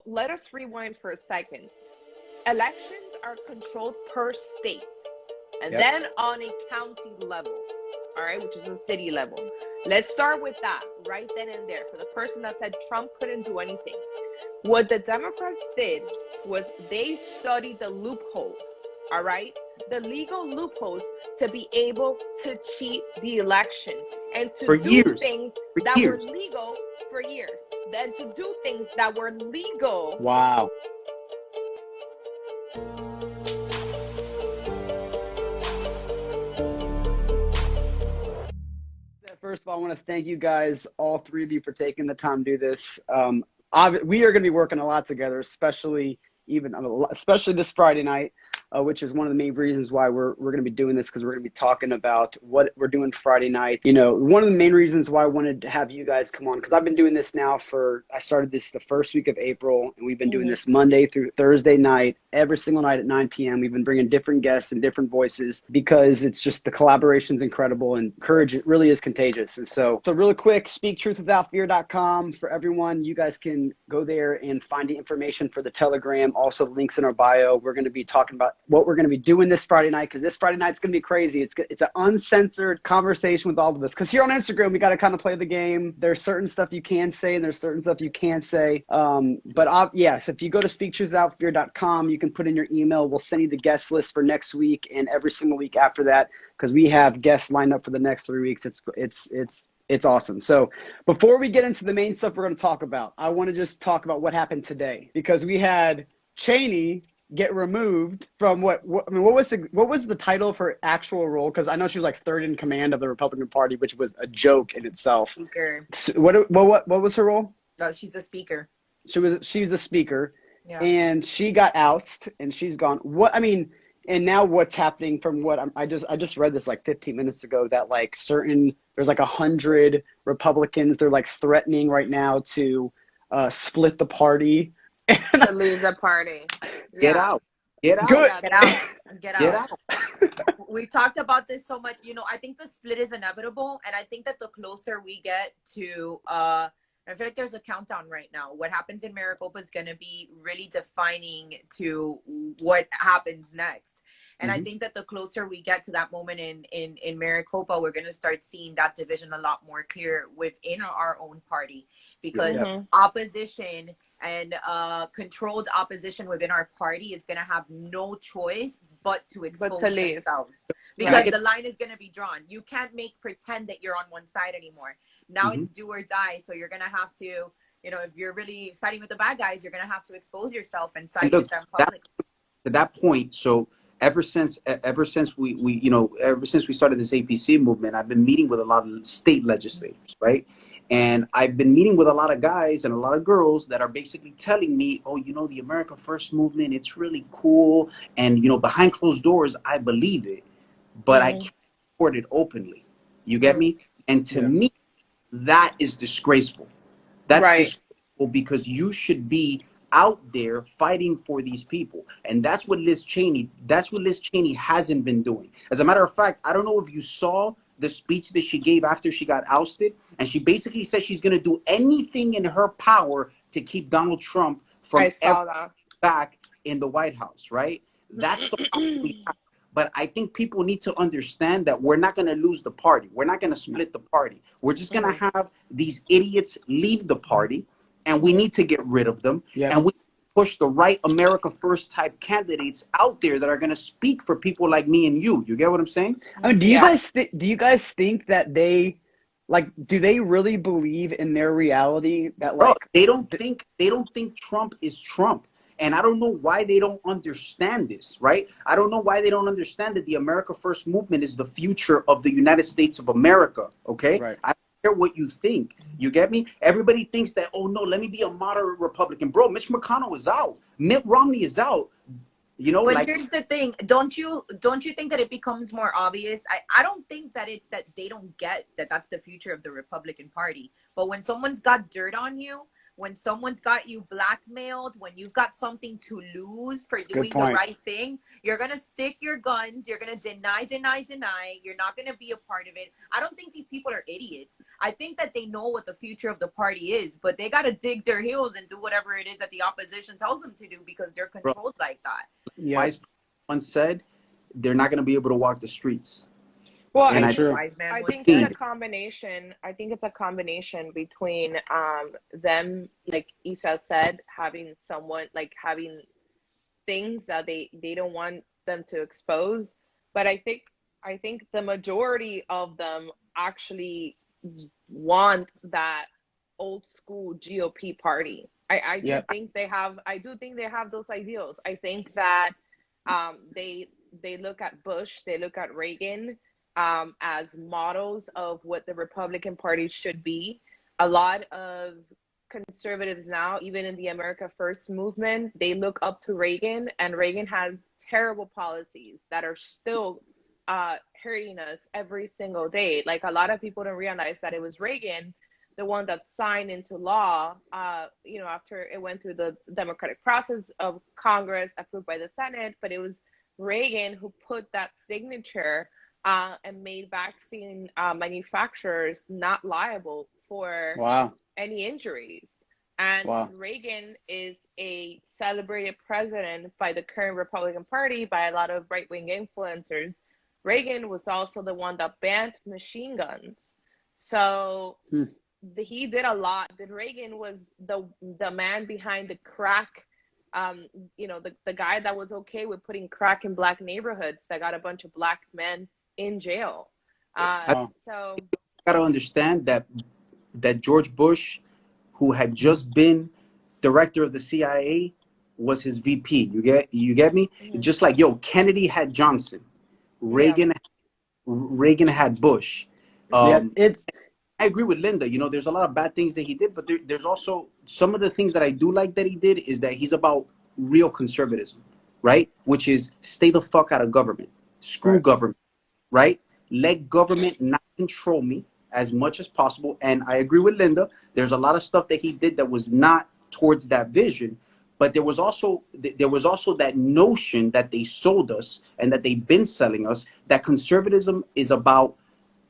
let us rewind for a second. Elections are controlled per state and Yep. then on a county level, all right, which is a city level. Let's start with that right then and there for the person that said Trump couldn't do anything. What the Democrats did was they studied the loopholes, all right, the legal loopholes to be able to cheat the election and For to do years. things For that were years. legal for years, then to do things that were legal. Wow. First of all, I want to thank you guys, all three of you, for taking the time to do this. We are going to be working a lot together, especially this Friday night, which is one of the main reasons why we're going to be doing this, because we're going to be talking about what we're doing Friday night. You know, one of the main reasons why I wanted to have you guys come on, because I've been doing this now I started this the first week of April, and we've been doing this Monday through Thursday night, every single night at 9 p.m. We've been bringing different guests and different voices, because it's just, the collaboration's incredible, and courage, it really is contagious. And so really quick, speaktruthwithoutfear.com for everyone. You guys can go there and find the information for the Telegram. Also, links in our bio. We're going to be talking about what we're going to be doing this Friday night, because this Friday night's going to be crazy. It's an uncensored conversation with all of us, because here on Instagram, we got to kind of play the game. There's certain stuff you can say, and there's certain stuff you can't say. So if you go to speaktruthwithoutfear.com, you can put in your email. We'll send you the guest list for next week and every single week after that, because we have guests lined up for the next 3 weeks. It's awesome. So before we get into the main stuff we're going to talk about, I want to just talk about what happened today, because we had Cheney get removed from what was the title of her actual role? Because I know she was like third in command of the Republican Party, which was a joke in itself. Speaker. So what was her role? She's a speaker. She's the speaker, Yeah. and she got ousted, and she's gone. And now what's happening from what I just read this like 15 minutes ago, that like there's like 100 Republicans, they're like threatening right now to split the party. To leave the party. Get out. Get out. Good. Get out. Get out. Get out. We've talked about this so much. You know, I think the split is inevitable. And I think that the closer we get to, I feel like there's a countdown right now. What happens in Maricopa is going to be really defining to what happens next. And I think that the closer we get to that moment in Maricopa, we're going to start seeing that division a lot more clear within our own party, because opposition and controlled opposition within our party is going to have no choice but to expose themselves, because the line is going to be drawn. You can't pretend that you're on one side anymore. Now it's do or die. So you're going to have to, you know, if you're really siding with the bad guys, you're going to have to expose yourself and side with them publicly. To that point, so ever since we started this APC movement, I've been meeting with a lot of state legislators, right? And I've been meeting with a lot of guys and a lot of girls that are basically telling me, oh, you know, the America First movement, it's really cool. And, you know, behind closed doors, I believe it, but I can't support it openly. You get me? And to me, that is disgraceful. That's disgraceful, because you should be out there fighting for these people. And that's what Liz Cheney hasn't been doing. As a matter of fact, I don't know if you saw the speech that she gave after she got ousted, and she basically said she's going to do anything in her power to keep Donald Trump from back in the White House, right? That's the problem we have. But I think people need to understand that we're not going to lose the party. We're not going to split the party. We're just going to have these idiots leave the party, and we need to get rid of them. And we push the right America First type candidates out there that are going to speak for people like me and you. You get what I'm saying? I mean, do you guys think that do they really believe in their reality that Bro, they don't think Trump is Trump. And I don't know why they don't understand this, right? I don't know why they don't understand that the America First movement is the future of the United States of America, okay? Right. I don't care what you think. You get me? Everybody thinks that, oh, no, let me be a moderate Republican. Bro, Mitch McConnell is out. Mitt Romney is out. You know, but here's the thing. Don't you think that it becomes more obvious? I don't think that it's that they don't get that that's the future of the Republican Party. But when someone's got dirt on you, when someone's got you blackmailed, when you've got something to lose for That's a good doing the point. right thing, you're going to stick your guns. You're going to deny. You're not going to be a part of it. I don't think these people are idiots. I think that they know what the future of the party is, but they got to dig their heels and do whatever it is that the opposition tells them to do because they're controlled like that. Yeah. Wise once said, they're not going to be able to walk the streets. Well, And I true. think, Wise man I once think said. it's a combination. I think it's a combination between them, like Isa said, having someone like having things that they don't want them to expose. But I think the majority of them actually want that old school GOP party. I do Yep. think they have those ideals. I think that they look at Bush, they look at Reagan as models of what the Republican Party should be. A lot of conservatives now, even in the America First movement, they look up to Reagan, and Reagan has terrible policies that are still hurting us every single day. Like, a lot of people don't realize that it was Reagan, the one that signed into law, after it went through the democratic process of Congress, approved by the Senate, but it was Reagan who put that signature and made vaccine manufacturers not liable for Wow. any injuries. And Wow. Reagan is a celebrated president by the current Republican Party, by a lot of right-wing influencers. Reagan was also the one that banned machine guns. So he did a lot. Reagan was the man behind the crack, the guy that was okay with putting crack in black neighborhoods, that got a bunch of black men in jail. So got to understand that George Bush, who had just been director of the CIA, was his VP. You get me? Mhm. Just like, Kennedy had Johnson, Reagan had Bush. I agree with Linda. There's a lot of bad things that he did, but there's also some of the things that I do like that he did is that he's about real conservatism, right? Which is stay the fuck out of government. Screw government, right? Let government not control me as much as possible. And I agree with Linda. There's a lot of stuff that he did that was not towards that vision. But there was also that notion that they sold us and that they've been selling us, that conservatism is about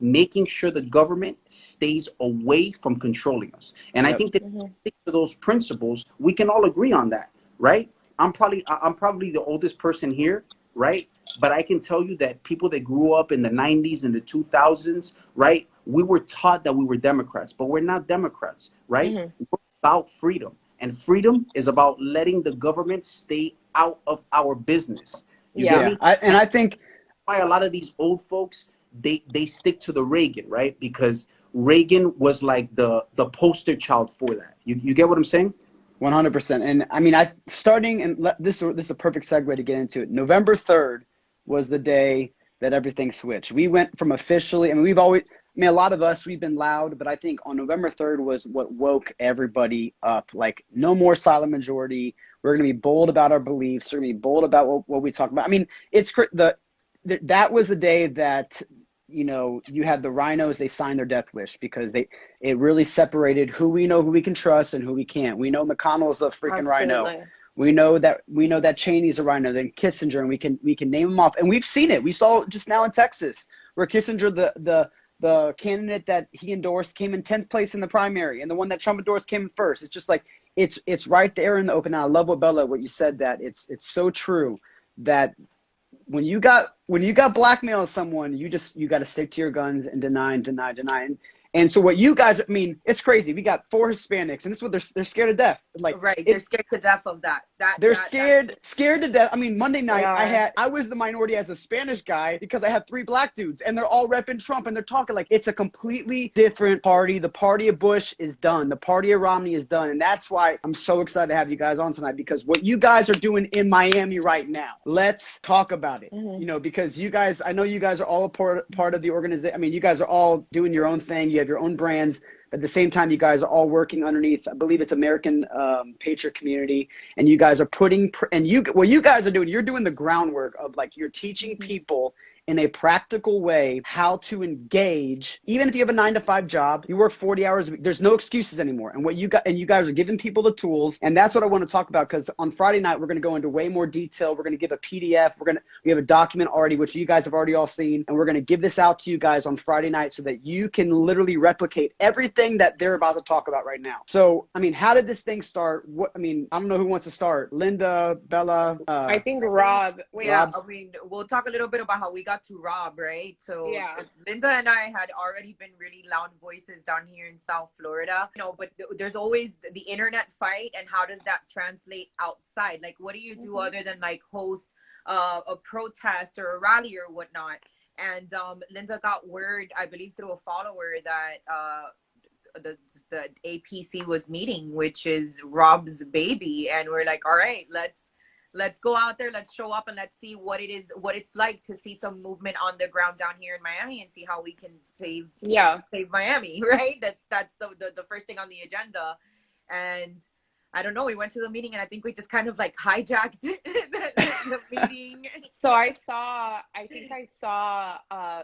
making sure the government stays away from controlling us. And I think that to those principles, we can all agree on that, right? I'm probably the oldest person here, right? But I can tell you that people that grew up in the 90s and the 2000s, right? We were taught that we were Democrats, but we're not Democrats, right? We're about freedom. And freedom is about letting the government stay out of our business. You get me? I think why a lot of these old folks, they stick to the Reagan, right? Because Reagan was like the poster child for that. You get what I'm saying? 100%. And I mean, this is a perfect segue to get into it. November 3rd was the day that everything switched. We went from officially, a lot of us, we've been loud, but I think on November 3rd was what woke everybody up. Like, no more silent majority. We're going to be bold about our beliefs. We're going to be bold about what we talk about. I mean, that was the day that, you had the rhinos, they signed their death wish because it really separated who we can trust and who we can't. We know McConnell's a freaking rhino. We know that Cheney's a rhino, then Kissinger, and we can name them off. And we've seen it. We saw just now in Texas where Kissinger, the candidate that he endorsed, came in 10th place in the primary, and the one that Trump endorsed came in first. It's just like it's right there in the open. And I love what you said, that it's so true that when you got blackmail on someone, you got to stick to your guns and deny. And so what you guys, it's crazy. We got 4 Hispanics, and this is what they're scared to death. Like, they're scared to death of that. They're scared to death. Monday night I was the minority as a Spanish guy because I had 3 black dudes, and they're all repping Trump, and they're talking like it's a completely different party. The party of Bush is done. The party of Romney is done, and that's why I'm so excited to have you guys on tonight, because what you guys are doing in Miami right now, let's talk about it. Because you guys, I know you guys are all a part of the organization. You guys are all doing your own thing. You have your own brands. At the same time, you guys are all working underneath, I believe it's American Patriot Community, and you guys are what you guys are doing, you're doing the groundwork of, like, you're teaching people in a practical way how to engage. Even if you have a 9-to-5 job, you work 40 hours a week, there's no excuses anymore. And what you got, and you guys are giving people the tools, and that's what I want to talk about, because on Friday night we're going to go into way more detail. We're going to give a PDF. We have a document already, which you guys have already all seen, and we're going to give this out to you guys on Friday night so that you can literally replicate everything that they're about to talk about right now. So, I mean, how did this thing start? I don't know who wants to start. Linda, Bella. I think Rob. Yeah, I mean, we'll talk a little bit about how we got to Rob, right? So yeah, Linda and I had already been really loud voices down here in South Florida, but there's always the internet fight, and how does that translate outside? Like, what do you do other than like host a protest or a rally or whatnot? And Linda got word, I believe through a follower, that the APC was meeting, which is Rob's baby, and we're like, all right, let's go out there, let's show up, and let's see what it's like to see some movement on the ground down here in Miami, and see how we can save Miami, right? That's the first thing on the agenda. And I don't know, we went to the meeting, and I think we just kind of like hijacked the meeting. So I think I saw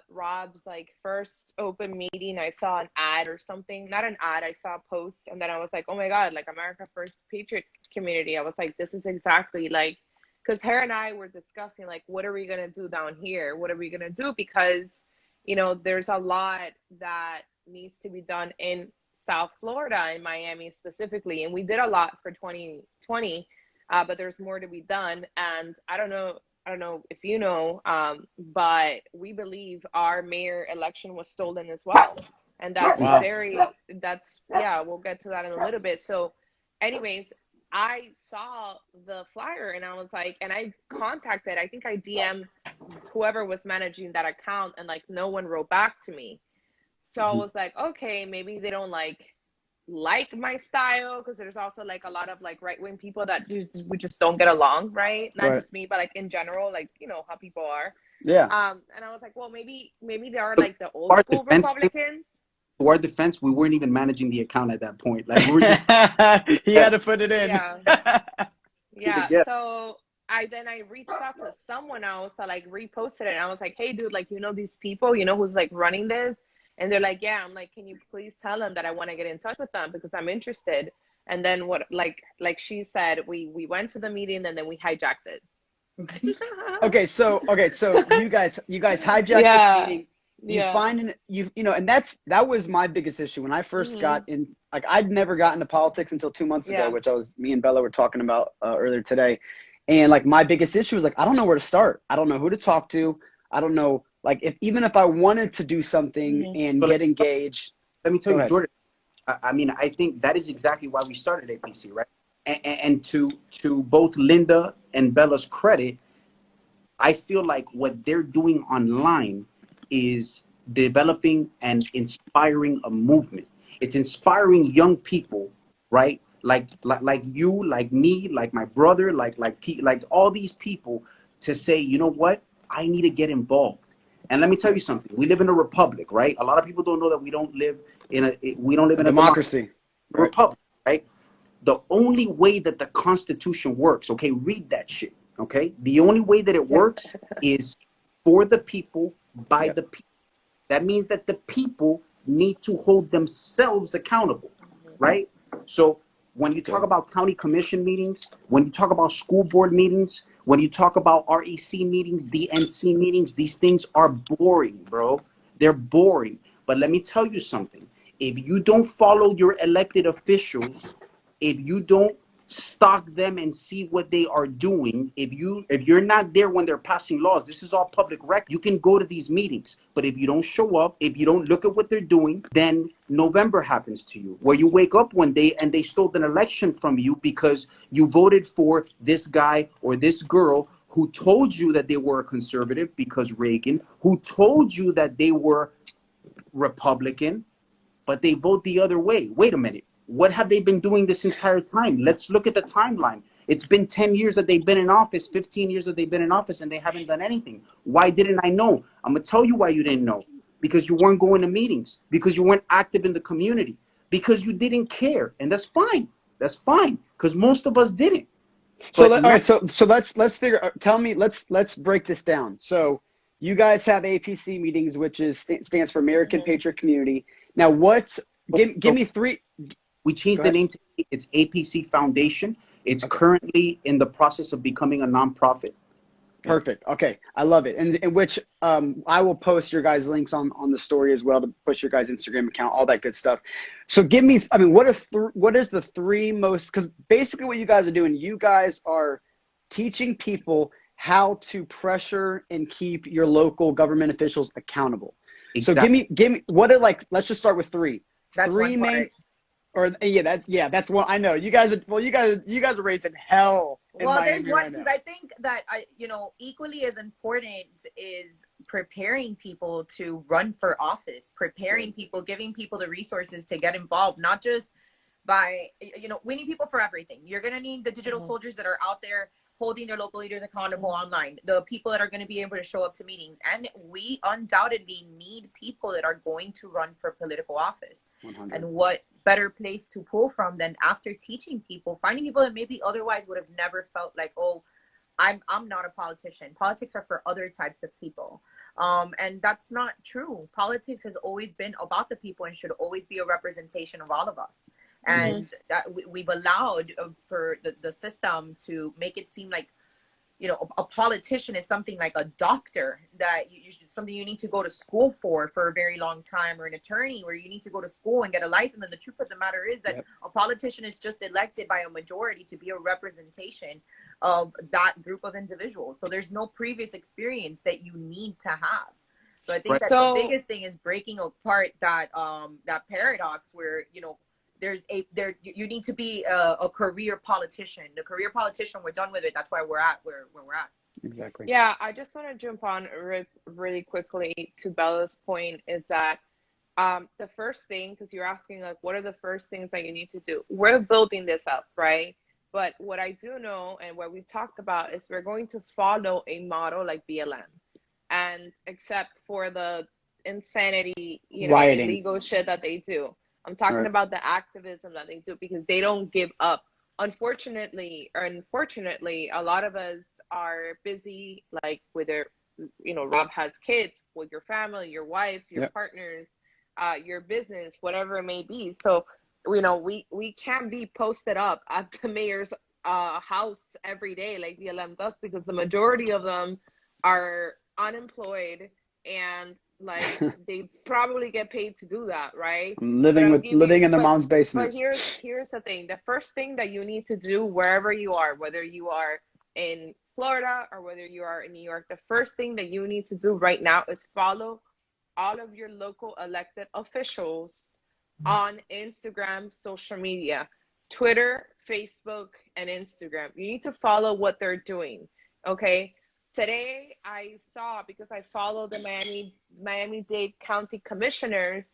Rob's like first open meeting. I saw an ad or something, not an ad, I saw a post, and then I was like, oh my God, like America First Patriot community. I was like, this is exactly like, because her and I were discussing like, what are we going to do down here? What are we going to do? Because, there's a lot that needs to be done in South Florida, in Miami specifically. And we did a lot for 2020, but there's more to be done. And I don't know if you know, but we believe our mayor election was stolen as well. And that's we'll get to that in a little bit. So anyways, I saw the flyer and I was like, and I contacted, I think I DM'd whoever was managing that account, and like no one wrote back to me. So I was like, okay, maybe they don't like my style, because there's also like a lot of like right-wing people that we just don't get along, right? Not just me, but like in general, like how people are. Yeah. And I was like, well, maybe they are like the old school Republicans. To our defense, we weren't even managing the account at that point. Like we were just he had to put it in. Yeah. So I reached out to someone else that like reposted it, and I was like, hey dude, like these people, who's like running this? And they're like, yeah. I'm like, can you please tell them that I want to get in touch with them because I'm interested? And then what, like she said, we went to the meeting and then we hijacked it. Okay, so you guys hijacked this meeting. And that was my biggest issue when I first got in. Like, I'd never gotten into politics until 2 months ago, which me and Bella were talking about earlier today. And like my biggest issue was like, I don't know where to start. I don't know who to talk to. I don't know. Like, even if I wanted to do something and get engaged. Let me tell you, Jordan, I think that is exactly why we started APC, right? And to both Linda and Bella's credit, I feel like what they're doing online is developing and inspiring a movement. It's inspiring young people, right? Like you, like me, like my brother, like all these people to say, you know what? I need to get involved. And let me tell you something. We live in a republic, right? A lot of people don't know that we don't live in a democracy. Republic, right? The only way that the Constitution works, okay, read that shit, okay? The only way that it works is for the people, by the people. That means that the people need to hold themselves accountable, right? So when you talk about county commission meetings, when you talk about school board meetings, when you talk about REC meetings, DNC meetings, these things are boring, bro. They're boring. But let me tell you something. If you don't follow your elected officials, if you don't stalk them and see what they are doing, if you're not there when they're passing laws, this is all public record. You can go to these meetings, but if you don't show up, if you don't look at what they're doing, then November happens to you, where you wake up one day and they stole an election from you because you voted for this guy or this girl who told you that they were a conservative because Reagan, who told you that they were Republican, but they vote the other way. Wait a minute. What have they been doing this entire time? Let's look at the timeline. It's been 10 years that they've been in office, 15 years that they've been in office, and they haven't done anything. Why didn't I know? I'm going to tell you why you didn't know. Because you weren't going to meetings. Because you weren't active in the community. Because you didn't care. And that's fine. That's fine. Because most of us didn't. So all right. So let's figure. Tell me. Let's break this down. So you guys have APC meetings, which is stands for American Mhm. Patriot Community. Now, give me three. We changed Go the ahead. name to it's APC Foundation. It's Okay. currently in the process of becoming a nonprofit. Perfect. Okay, I love it. And in which I will post your guys' links on the story as well to push your guys' Instagram account, all that good stuff. So give me, I mean, what is the three most? Because basically, what you guys are doing, you guys are teaching people how to pressure and keep your local government officials accountable. Exactly. So give me what are like? Let's just start with three. That's Three one main. part. Or that's one I know. You guys are raising hell in Well, there's Miami one right now. because I think that equally as important is preparing people to run for office, preparing people, giving people the resources to get involved, not just by we need people for everything. You're gonna need the digital soldiers that are out there holding their local leaders accountable online, the people that are going to be able to show up to meetings, and we undoubtedly need people that are going to run for political office. 100. And what better place to pull from than after teaching people, finding people that maybe otherwise would have never felt like, oh, I'm not a politician. Politics are for other types of people. And that's not true. Politics has always been about the people and should always be a representation of all of us. And we've allowed for the system to make it seem like, a politician is something like a doctor that something you need to go to school for a very long time, or an attorney where you need to go to school and get a license. And the truth of the matter is that a politician is just elected by a majority to be a representation of that group of individuals. So there's no previous experience that you need to have. So I think that the biggest thing is breaking apart that that paradox where, you need to be a career politician. The career politician, we're done with it. That's why we're at where we're at. Exactly. Yeah, I just want to jump on really quickly to Bella's point is that the first thing, because you're asking like, what are the first things that you need to do? We're building this up, right? But what I do know and what we've talked about is we're going to follow a model like BLM, and except for the insanity, Rioting. illegal shit that they do. I'm talking about the activism that they do because they don't give up. Unfortunately, a lot of us are busy, like with their, Rob has kids, with your family, your wife, your partners, your business, whatever it may be. So, we can't be posted up at the mayor's house every day like BLM does, because the majority of them are unemployed and like they probably get paid to do that, right? Living in their mom's basement. But here's the thing. The first thing that you need to do wherever you are, whether you are in Florida or whether you are in New York, the first thing that you need to do right now is follow all of your local elected officials on Instagram, social media, Twitter, Facebook, and Instagram. You need to follow what they're doing, okay? Today, I saw, because I follow the Miami-Dade County Commissioners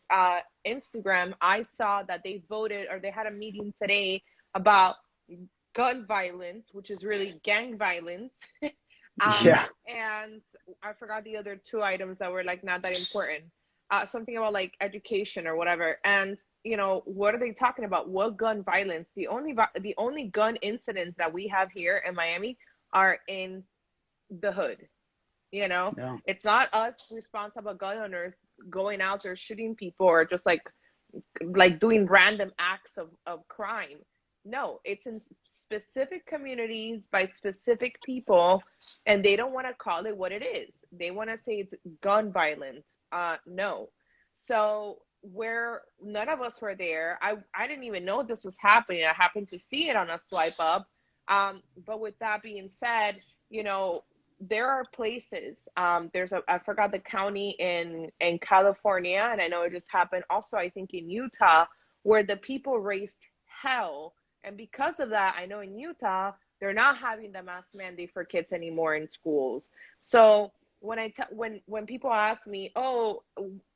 Instagram, I saw that they voted, or they had a meeting today about gun violence, which is really gang violence. And I forgot the other two items that were like not that important. Something about like education or whatever. And what are they talking about? What gun violence? The only gun incidents that we have here in Miami are in the hood. It's not us responsible gun owners going out there shooting people or just like doing random acts of crime. No, it's in specific communities by specific people, and they don't want to call it what it is. They want to say it's gun violence. No. So where none of us were there, I didn't even know this was happening. I happened to see it on a swipe up. But with that being said, there are places, I forgot the county in California, and I know it just happened also, I think in Utah, where the people raised hell. And because of that, I know in Utah, they're not having the mask mandate for kids anymore in schools. So when people ask me, oh,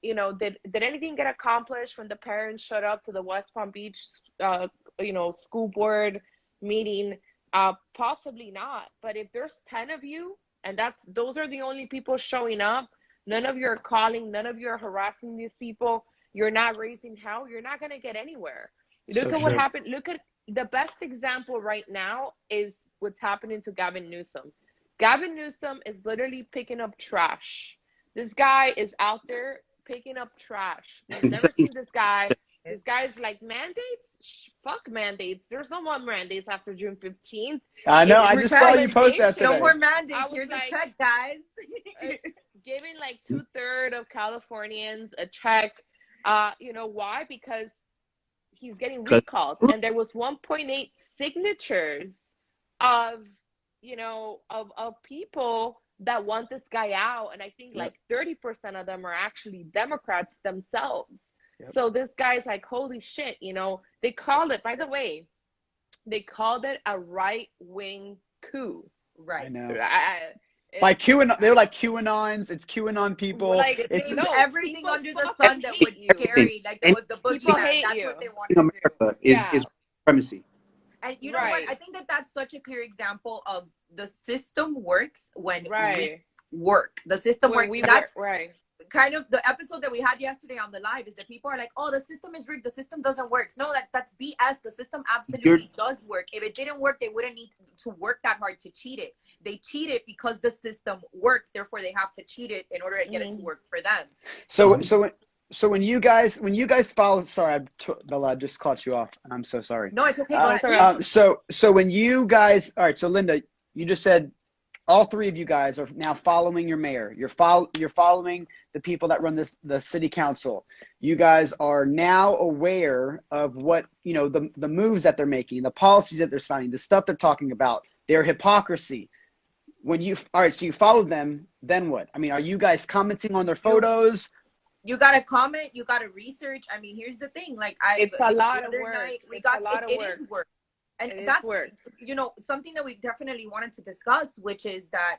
did anything get accomplished when the parents showed up to the West Palm Beach, school board meeting? Possibly not. But if there's 10 of you, and those are the only people showing up, none of you are calling, none of you are harassing these people, you're not raising hell, you're not going to get anywhere. Look at what happened. Look at the best example right now is what's happening to Gavin Newsom. Gavin Newsom is literally picking up trash This guy is out there picking up trash. We've And never saying, seen this guy. This guy's like, mandates? Fuck mandates. There's no more mandates after June 15th. I know. It's I just saw you post that implementation. No today. more I mandates. was Here's a like, check, guys. giving like 2/3 of Californians a check. You know why? Because he's getting recalled, and there was 1.8 signatures of, you know, of people that want this guy out, and I think like 30% of them are actually Democrats themselves. So this guy's like, holy shit, you know, they called it, by the way, they called it a right-wing coup. Right. I know. I, Like QAnon, they were like QAnons. It's QAnon people. like, It's no, everything people under the fucking sun that hate was you. scary, like there was the People boogeyman. hate That's you. what they wanted in to America do. is supremacy. And you know Right. what? I think that that's such a clear example of the system works when Right. we work. The system When works. we That's work, right. kind of the episode that we had yesterday on the live, is that people are like, oh, the system is rigged, the system doesn't work. No, that's BS. The system absolutely does work. If it didn't work, they wouldn't need to work that hard to cheat it. They cheat it because the system works, therefore they have to cheat it in order to get it to work for them. So when you guys follow, sorry, Bella, I just caught you off, and I'm so sorry. No, it's okay. Go ahead. So when you guys, all right, so Linda, you just said all three of you guys are now following your mayor. You're following the people that run the city council. You guys are now aware of what, you know, the moves that they're making, the policies that they're signing, the stuff they're talking about, their hypocrisy. When you, all right, so you followed them, then what? I mean, are you guys commenting on their photos? You got to comment, you got to research. I mean, here's the thing. Like, it's a lot of work. It is work. And that's, you know, something that we definitely wanted to discuss, which is that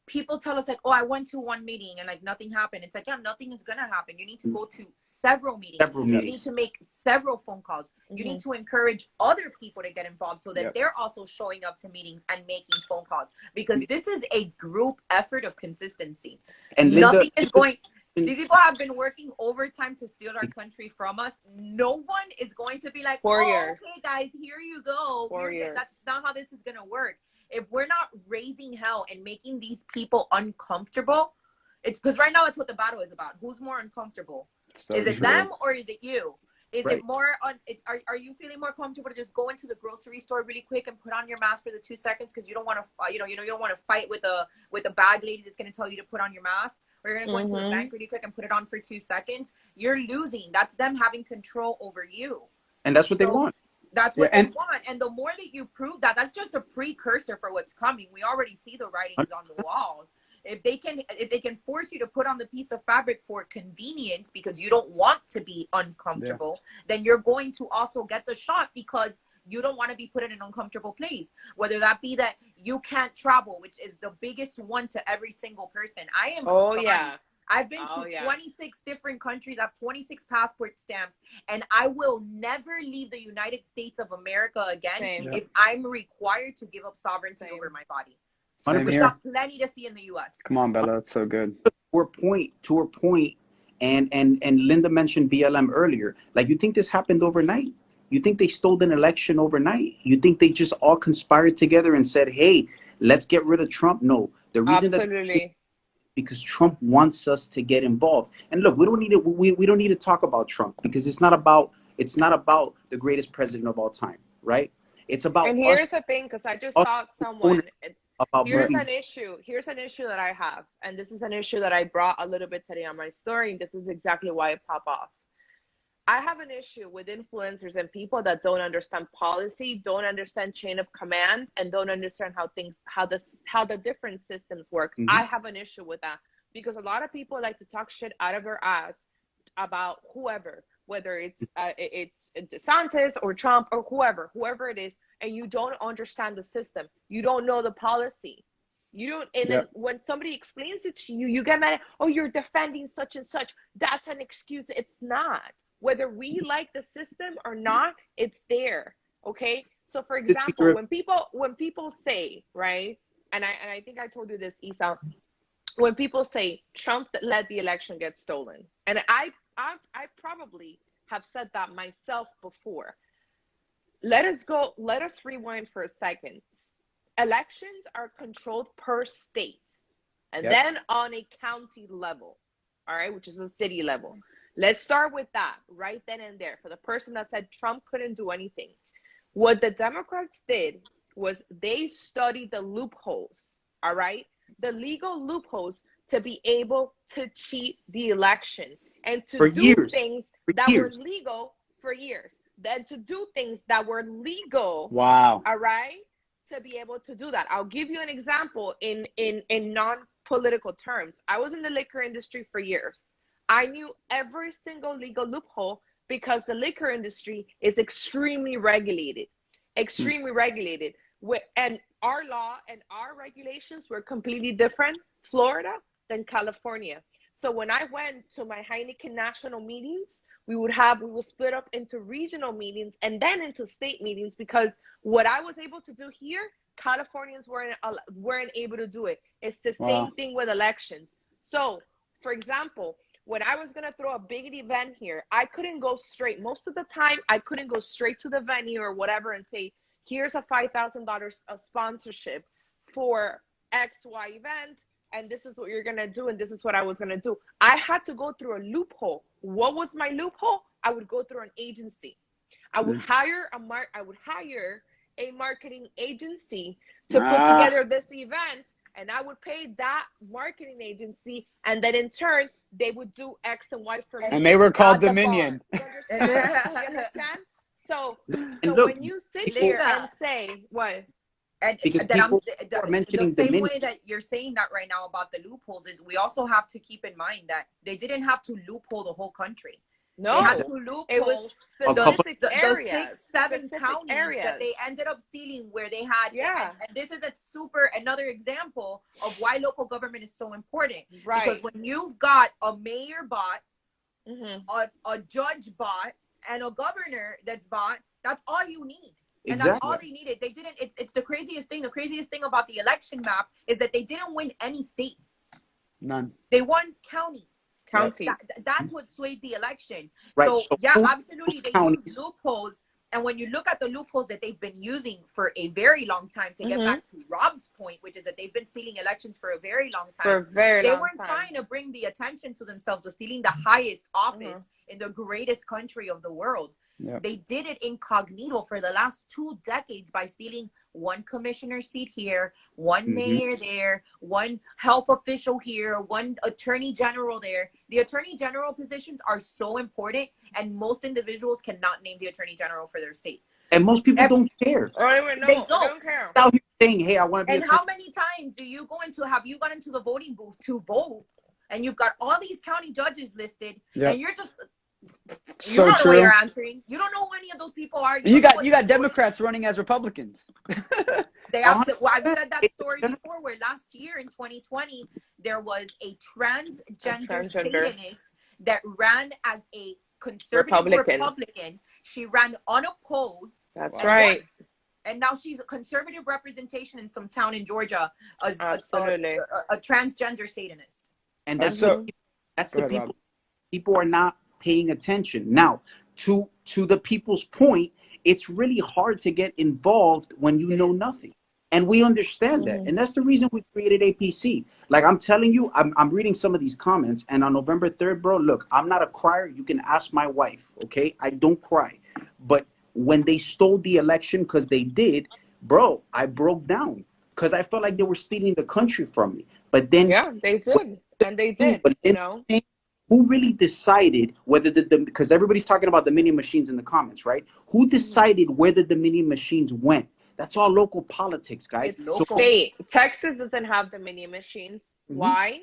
people tell us like, oh, I went to one meeting and like nothing happened. It's like, yeah, nothing is going to happen. You need to go to several meetings. You need to make several phone calls. You need to encourage other people to get involved so that they're also showing up to meetings and making phone calls, because this is a group effort of consistency. And nothing is going. These people have been working overtime to steal our country from us. No one is going to be like, okay, guys, here you go. That's not how this is going to work. If we're not raising hell and making these people uncomfortable, it's because right now that's what the battle is about. Who's more uncomfortable? Is it them or is it you? Is it more on? Are you feeling more comfortable to just go into the grocery store really quick and put on your mask for the 2 seconds because you don't want to, you don't want to fight with a bag lady that's going to tell you to put on your mask, or you're going to go into the bank really quick and put it on for 2 seconds? You're losing. That's them having control over you, and that's what they want. That's what they want. And the more that you prove that, that's just a precursor for what's coming. We already see the writings on the walls. If they can force you to put on the piece of fabric for convenience because you don't want to be uncomfortable, then you're going to also get the shot because you don't want to be put in an uncomfortable place. Whether that be that you can't travel, which is the biggest one to every single person. I am sorry. I've been to 26 different countries. I have 26 passport stamps, and I will never leave the United States of America again if I'm required to give up sovereignty over my body. We've got plenty to see in the U.S. Come on, Bella, that's so good. To her point, and Linda mentioned BLM earlier. Like, you think this happened overnight? You think they stole an election overnight? You think they just all conspired together and said, "Hey, let's get rid of Trump"? No, the reason because Trump wants us to get involved. And look, we don't need to talk about Trump, because it's not about the greatest president of all time, right? It's about. And here's the thing, because I just saw someone. Here's an issue that I have, and this is an issue that I brought a little bit today on my story, and this is exactly why it popped off. I have an issue with influencers and people that don't understand policy, don't understand chain of command, and don't understand how the different systems work. I have an issue with that, because a lot of people like to talk shit out of their ass about whoever, whether it's DeSantis or Trump or whoever it is, and you don't understand the system. You don't know the policy. You don't, and then when somebody explains it to you, you get mad. Oh, you're defending such and such. That's an excuse. It's not. Whether we like the system or not, it's there. Okay. So for example, when people say, right, and I think I told you this, Isa, when people say Trump let the election get stolen, and I probably have said that myself before. Let us rewind for a second. Elections are controlled per state. and Yep. then on a county level, all right, which is a city level. Let's start with that right then and there. For the person that said Trump couldn't do anything, what the Democrats did was they studied the loopholes, all right, the legal loopholes to be able to cheat the election and to For do years. things For that were years. legal for years, then to do things that were legal, Wow. all right, to be able to do that. I'll give you an example in non-political terms. I was in the liquor industry for years. I knew every single legal loophole because the liquor industry is extremely regulated, extremely regulated. And our law and our regulations were completely different, Florida than California. So when I went to my Heineken national meetings, we would split up into regional meetings and then into state meetings, because what I was able to do here, Californians weren't able to do it. It's the same thing with elections. So, for example, when I was going to throw a big event here, I couldn't go straight. Most of the time, I couldn't go straight to the venue or whatever and say, here's a $5,000 of sponsorship for XY event, and this is what you're going to do, and this is what I was going to do. I had to go through a loophole. What was my loophole? I would go through an agency. I would hire a marketing agency to put together this event, and I would pay that marketing agency, and then in turn, they would do X and Y for me. And they were called at the Dominion. bar. You understand? You understand? So look, when you sit here and say, what? And Because that people are mentioning the same Dominion. way that you're saying that right now about the loopholes is we also have to keep in mind that they didn't have to loophole the whole country. No, they had to loophole it was the specific areas, 6, 7 specific counties areas that they ended up stealing, where they had, Yeah. and this is another example of why local government is so important. Right. Because when you've got a mayor bot, Mhm. a judge bot, and a governor that's bot, that's all you need. And Exactly. that's all they needed. They didn't, it's the craziest thing. The craziest thing about the election map is that they didn't win any states. None. They won counties. Counties. That's what swayed the election. Right, So, so yeah, those absolutely. They counties- use loopholes. And when you look at the loopholes that they've been using for a very long time, to get back to Rob's point, which is that they've been stealing elections for a very long time. For a very they long weren't time. trying to bring the attention to themselves of stealing the highest office in the greatest country of the world. Yep. They did it incognito for the last 2 decades by stealing one commissioner seat here, one mayor there, one health official here, one attorney general there. The attorney general positions are so important, and most individuals cannot name the attorney general for their state. And most people don't care. I don't even know. They don't care. Out here saying, hey, I want to be And how many times have you gone into the voting booth to vote, and you've got all these county judges listed, and you're just you So don't know true. what you're answering. You don't know who any of those people are. You got Democrats running as Republicans. They I've said that story before, where last year in 2020 there was a transgender Satanist that ran as a conservative Republican. She ran unopposed. That's right. Won. And now she's a conservative representation in some town in Georgia as Absolutely. a transgender Satanist. And that's So- that's Go the ahead, people. Rob. People are not paying attention. Now, to the people's point, it's really hard to get involved when you know nothing. And we understand that. And that's the reason we created APC. Like I'm telling you, I'm reading some of these comments, and on November 3rd, bro, look, I'm not a crier. You can ask my wife, okay? I don't cry. But when they stole the election, because they did, bro, I broke down because I felt like they were stealing the country from me. But then they did. And they did, but you know. Who really decided whether because everybody's talking about the mini machines in the comments, right? Who decided where the mini machines went? That's all local politics, guys. It's local. Texas doesn't have the mini machines. Why?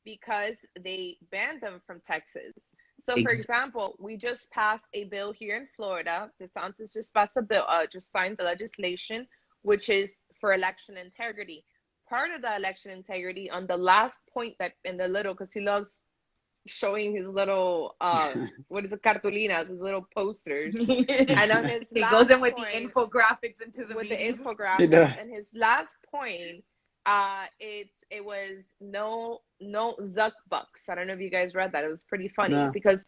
Because they banned them from Texas. So, for example, we just passed a bill here in Florida. DeSantis just passed a bill, just signed the legislation, which is for election integrity. Part of the election integrity, on the last point that in the little, because he loves showing his little what is it, cartulinas, his little posters, and on his he last goes in with point, the infographics into the with meeting. the infographics, and his last point, it was no Zuck bucks. I don't know if you guys read that. It was pretty funny because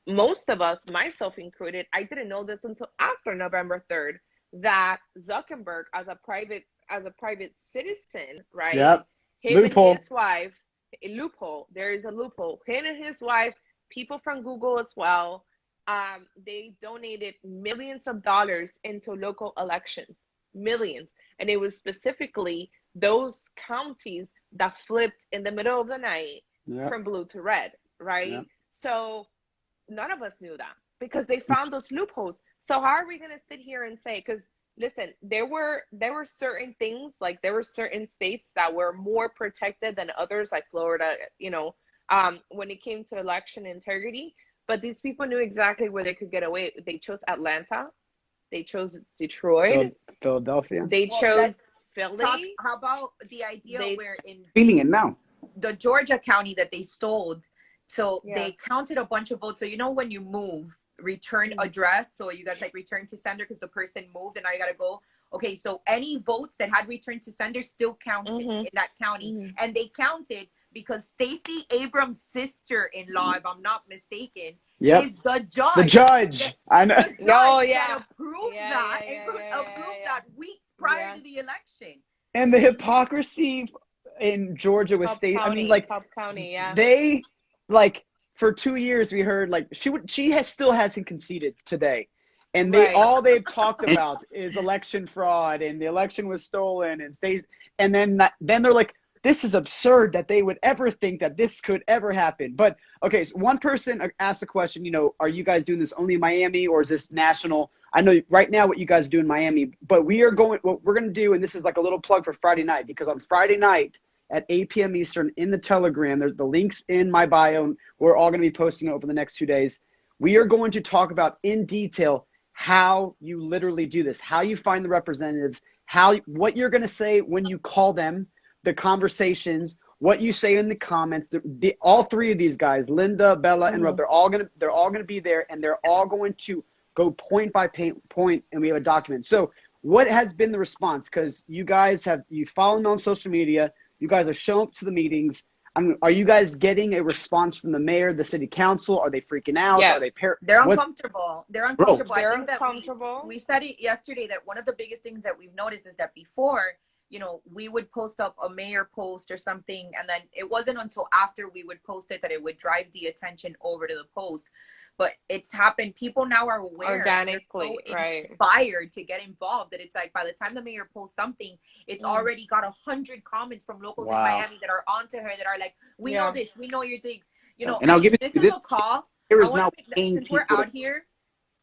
most of us, myself included, I didn't know this until after November 3rd, that Zuckerberg, as a private citizen, right? Yep. Him Loophole. and his wife a loophole. There is a loophole. Him and his wife, people from Google as well, they donated millions of dollars into local elections, millions. And it was specifically those counties that flipped in the middle of the night from blue to red, right? So none of us knew that because they found those loopholes. So how are we going to sit here and say, because listen, there were certain things, like there were certain states that were more protected than others, like Florida, you know, when it came to election integrity. But these people knew exactly where they could get away. They chose Atlanta. They chose Detroit. Philadelphia. They chose Philly. How about the idea where in feeling it now, the Georgia county that they stole, so they counted a bunch of votes. So you know when you move, return address, so you guys like return to sender because the person moved and now you got to go. Okay, so any votes that had returned to sender still counted in that county, and they counted because Stacey Abrams' sister-in-law, if I'm not mistaken, is the judge. The judge. I know. The judge that approved that and approved that weeks prior to the election. And the hypocrisy in Georgia with Stacey. I mean, like, Cobb County, they, like, for 2 years we heard, like, she still hasn't conceded today. And all they've talked about is election fraud and the election was stolen and then they're like, this is absurd that they would ever think that this could ever happen. But okay, so one person asked a question, you know, are you guys doing this only in Miami or is this national? I know right now what you guys do in Miami, but what we're going to do, and this is like a little plug for Friday night, because on Friday night at 8 p.m. Eastern in the Telegram, there's the links in my bio, and we're all going to be posting it over the next 2 days. We are going to talk about in detail how you literally do this, how you find the representatives, what you're going to say when you call them, the conversations, what you say in the comments. All three of these guys, Linda, Bella, and Rob, they're all gonna be there, and they're all going to go point by point, and we have a document. So what has been the response? Because you guys you follow me on social media, you guys are showing up to the meetings. Are you guys getting a response from the mayor, the city council? Are they freaking out? Yes. They're uncomfortable. They're uncomfortable. They're I think uncomfortable. We said it yesterday that one of the biggest things that we've noticed is that before, you know, we would post up a mayor post or something, and then it wasn't until after we would post it that it would drive the attention over to the post. But it's happened. People now are aware, organically, so inspired to get involved, that it's like by the time the mayor posts something, it's already got 100 comments from locals in Miami that are onto her that are like, we know this, we know your digs, you know. And I'll give you this is a call. Since we're out here,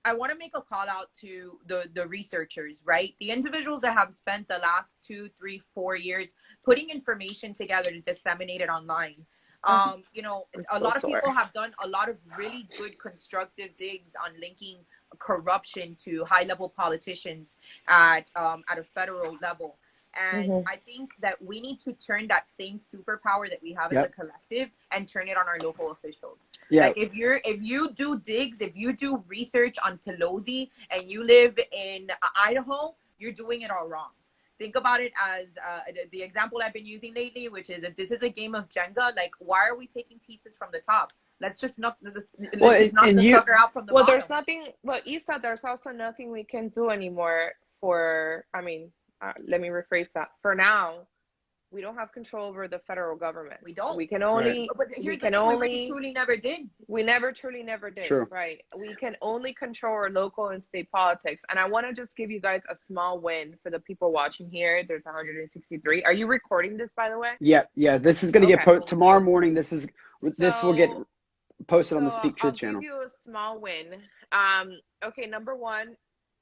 I want to make a call out to the researchers, right? The individuals that have spent the last 2, 3, 4 years putting information together to disseminate it online. You know, a lot of people have done a lot of really good constructive digs on linking corruption to high-level politicians at a federal level. And I think that we need to turn that same superpower that we have as a collective and turn it on our local officials. Like if you do digs, if you do research on Pelosi and you live in Idaho, you're doing it all wrong. Think about it as the example I've been using lately, which is if this is a game of Jenga, like why are we taking pieces from the top? Let's just knock the sucker out from the bottom. There's nothing. Well, Isa, there's also nothing we can do anymore for. I mean. Let me rephrase that. For now, we don't have control over the federal government. We don't. We can only. But here's the thing, we really truly never did. We truly never did. True. Right. We can only control our local and state politics. And I want to just give you guys a small win for the people watching here. There's 163. Are you recording this, by the way? Yeah. This is going to get posted tomorrow morning. This will get posted on the Speak Truth channel. I'll give you a small win. Okay. Number one.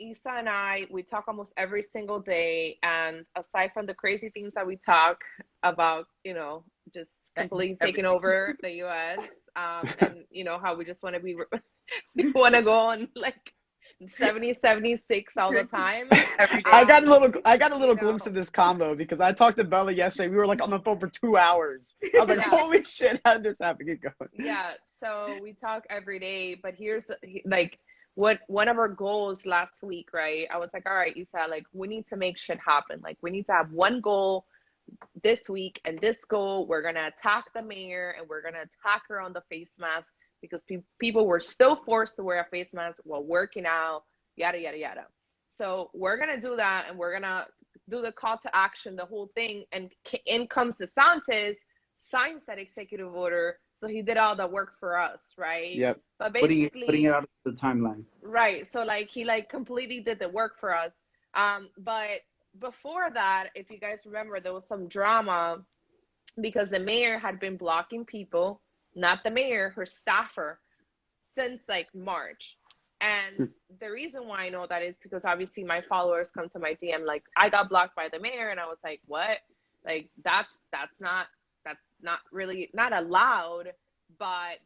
Isa and we talk almost every single day, and aside from the crazy things that we talk about, you know, just completely taking over the U.S. And you know how we just want to we want to go on like 76 all the time. Every day. I got a little glimpse of this combo because I talked to Bella yesterday. We were like on the phone for 2 hours. I was like, holy shit, how did this happen? Get going. Yeah, so we talk every day, but here's like. One of our goals last week, right? I was like, all right, Isa, like we need to make shit happen. Like we need to have one goal this week, and this goal, we're gonna attack the mayor and we're gonna attack her on the face mask because people were still forced to wear a face mask while working out, yada yada yada. So we're gonna do that, and we're gonna do the call to action, the whole thing. And in comes DeSantis signs that executive order. So he did all the work for us, right? Yep. But Putting basically, it out of the timeline. right. So like he like completely did the work for us. But before that, if you guys remember, there was some drama because the mayor had been blocking people, not the mayor, her staffer, since like March. And the reason why I know that is because obviously my followers come to my DM like, I got blocked by the mayor, and I was like, what? Like that's not really not allowed, but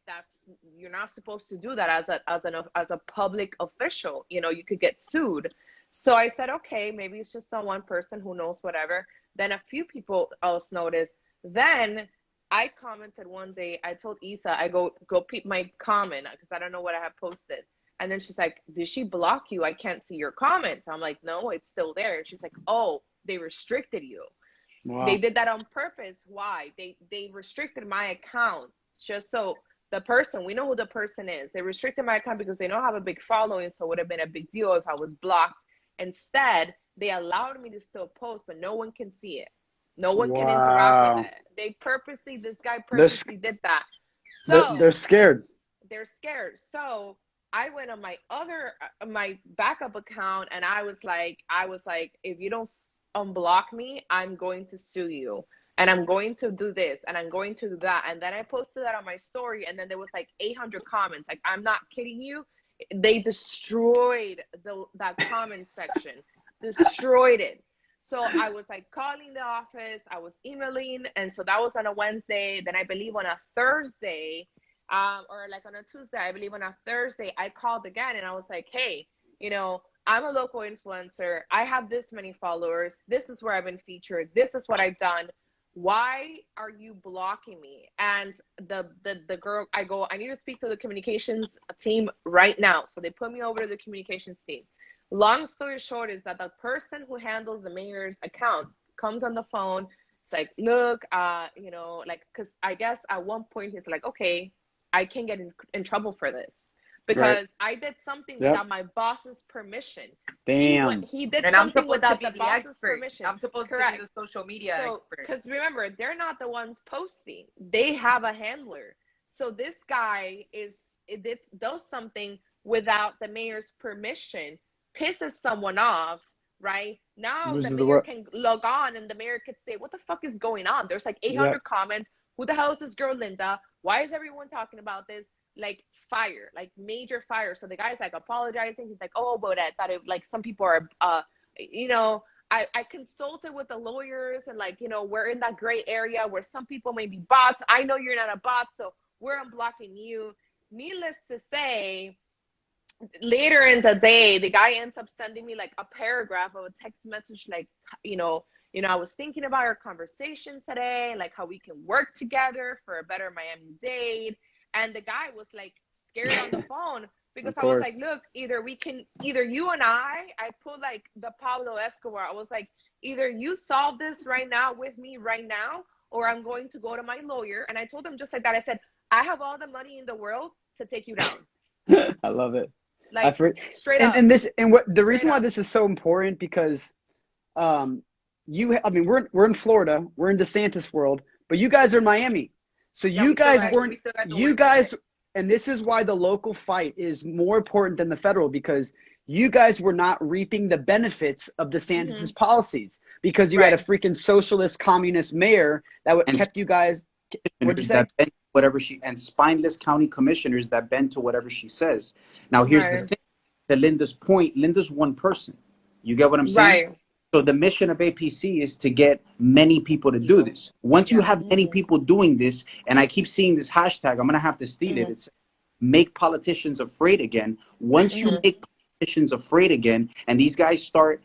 you're not supposed to do that as a public official. You know, you could get sued. So I said, okay, maybe it's just not one person, who knows, whatever. Then a few people else noticed. Then I commented one day, I told Isa, I go peep my comment because I don't know what I have posted. And then she's like, did she block you? I can't see your comments. I'm like, no, it's still there. And she's like, oh, they restricted you. Wow. They did that on purpose. Why? They restricted my account just so the person, we know who the person is. They restricted my account because they don't have a big following, so it would have been a big deal if I was blocked. Instead, they allowed me to still post, but no one can see it. No one can interact with it. This guy purposely did that. So they're scared. They're scared. So I went on my backup account, and I was like, if you don't unblock me, I'm going to sue you, and I'm going to do this, and I'm going to do that. And then I posted that on my story, and then there was like 800 comments. Like, I'm not kidding you. They destroyed that comment section, destroyed it. So I was like calling the office, I was emailing, and so that was on a Wednesday. Then I believe on a Thursday, or like on a Tuesday, I believe on a Thursday, I called again, and I was like, hey, you know, I'm a local influencer. I have this many followers. This is where I've been featured. This is what I've done. Why are you blocking me? And the girl, I go, I need to speak to the communications team right now. So they put me over to the communications team. Long story short is that the person who handles the mayor's account comes on the phone. It's like, look, you know, like, because I guess at one point he's like, okay, I can get in trouble for this because I did something without my boss's permission. Damn. He did and something I'm without to be the the boss's expert. permission. I'm supposed to be the social media expert. Because remember, they're not the ones posting. They have a handler. So this guy does something without the mayor's permission, pisses someone off, right? Now the mayor can log on, and the mayor could say, what the fuck is going on? There's like 800 comments. Who the hell is this girl, Linda? Why is everyone talking about this? Like fire, like major fire. So the guy's like apologizing. He's like, oh, but I thought it, like some people are, you know, I consulted with the lawyers, and like, you know, we're in that gray area where some people may be bots. I know you're not a bot, so we're unblocking you. Needless to say, later in the day, the guy ends up sending me like a paragraph of a text message, like, you know, I was thinking about our conversation today, like how we can work together for a better Miami date. And the guy was like scared on the phone because I was like, look, either you and I put like the Pablo Escobar. I was like, either you solve this right now with me right now, or I'm going to go to my lawyer. And I told him just like that. I said, I have all the money in the world to take you down. I love it. Like straight up. And the reason why this is so important because, I mean, we're in Florida, we're in DeSantis world, but you guys are in Miami. So you guys and this is why the local fight is more important than the federal, because you guys were not reaping the benefits of DeSantis's policies because you had a freaking socialist communist mayor that kept you guys. What'd you say? Whatever and spineless county commissioners that bend to whatever she says. Now, here's the thing. To Linda's point, Linda's one person. You get what I'm saying? Right. So the mission of APC is to get many people to do this. Once you have many people doing this, and I keep seeing this hashtag, I'm going to have to steal it. It's make politicians afraid again. Once you make politicians afraid again, and these guys start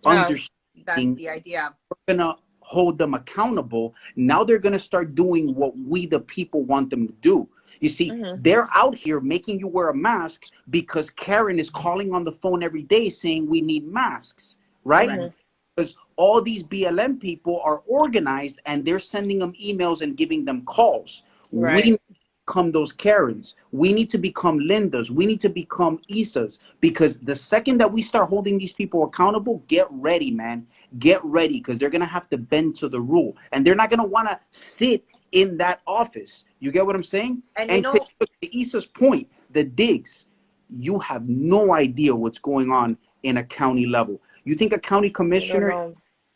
understanding, that's the idea. We're going to hold them accountable. Now they're going to start doing what we, the people, want them to do. You see, they're out here making you wear a mask because Karen is calling on the phone every day saying we need masks, right? Because all these BLM people are organized and they're sending them emails and giving them calls. We need to become those Karens. We need to become Lindas. We need to become Isas, because the second that we start holding these people accountable, get ready, man. get ready, because they're going to have to bend to the rule. And they're not going to want to sit in that office. You get what I'm saying? And to Issa's point, the digs, you have no idea what's going on in a county level. You think a county commissioner,